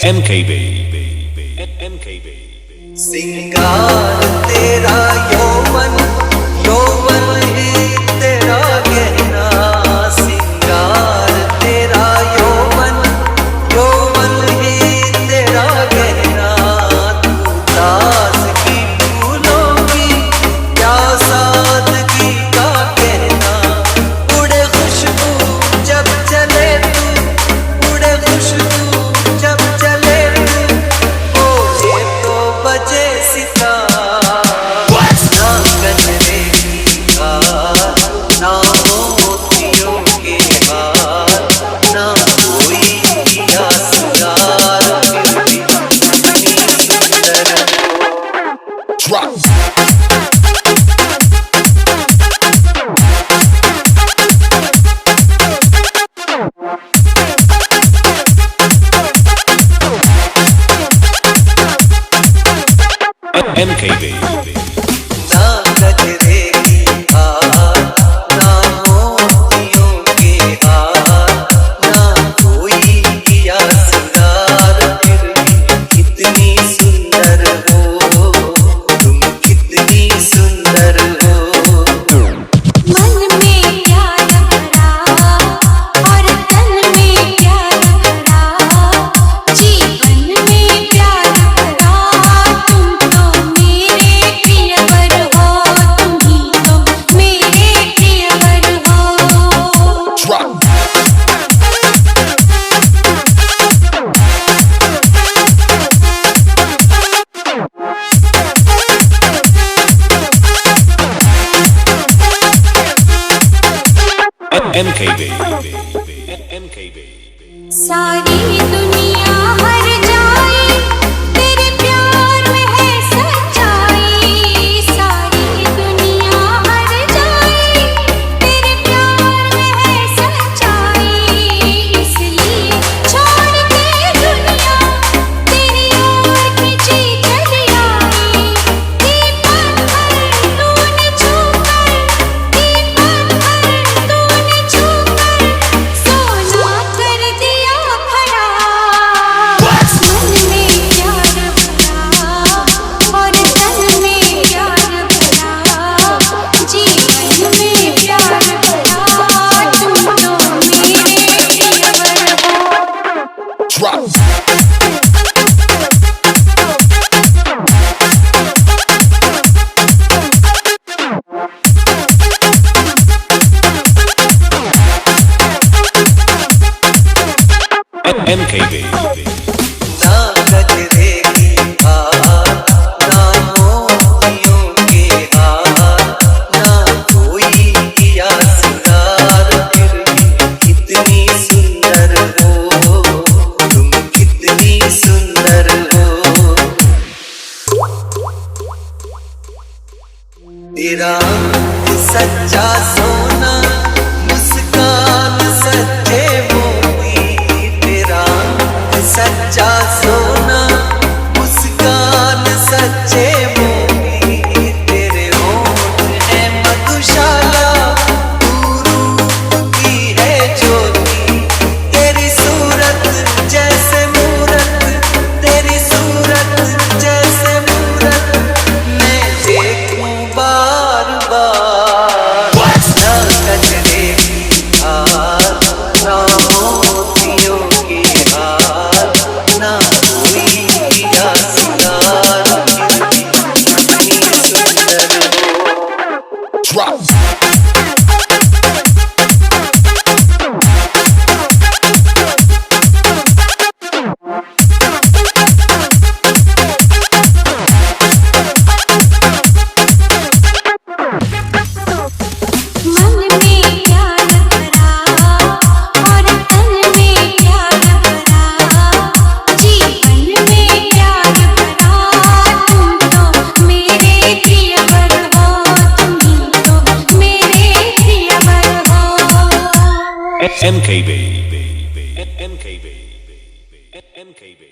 MKB सिंगार तेरा यौवन यौवन ही तेरा गहना सिंगार तेरा यौवन यौवन ही तेरा गहना तू दास की फूलों की क्या सादगी का कहना उड़े खुशबू जब चले तू उड़े खुशबू जब चले तू बोले तो बजे सितार ना गजरे की हार ना मोतियों के हार ना कोई किया सिंगार फिर भी इतनी सुंदर MKB ना गजरे की हार ना मोतियों के हार ना कोई किया सिंगार फिर भी कितनी सुंदर हो तुम कितनी सुंदर हो मन में प्यार भरा और तन में प्यार भरा जीवन में प्यार भरा तुम तो मेरे प्रियवर हो तुम ही तो मेरे प्रियवर हो MKB सारी दुनिया हर जाए तेरे प्यार में है सच्चाई सारी दुनिया हर जाए तेरे प्यार में है सच्चाई इसलिए छोड़ के दुनिया तेरी ओर खिंची चली आई दीपक भर तूने छूकर दीपक भर तूने छूकर सोना कर दिया खड़ा मन में प्यार भरा और तन में प्यार भरा जीवन में प्यार भरा तुम तो मेरे प्रियवर हो MKB ना गजरे की हार ना मोतियों के हार ना कोई किया सिंगार फिर भी कितनी सुंदर हो तुम कितनी सुंदर हो तेरा सच्चा सोना मुस्कान सच्चे मोती तेरा सच्चा सोना मुस्कान सच्चे मोती तेरे होठ है मधुशाला तू रूप की है ज्योति तेरी सूरत जैसे मूरत तेरी सूरत जैसे मूरत मैं देखूं बार बार ना गजरे की हार ना मोतियों की हार ना कोई किया सिंगार फिर भी इतनी सुंदर हो मन में प्यार भरा और तन में प्यार भरा जीवन में प्यार भरा तुम तो मेरे प्रियवर हो तुम ही तो मेरे प्रियवर हो MKB MKB MKB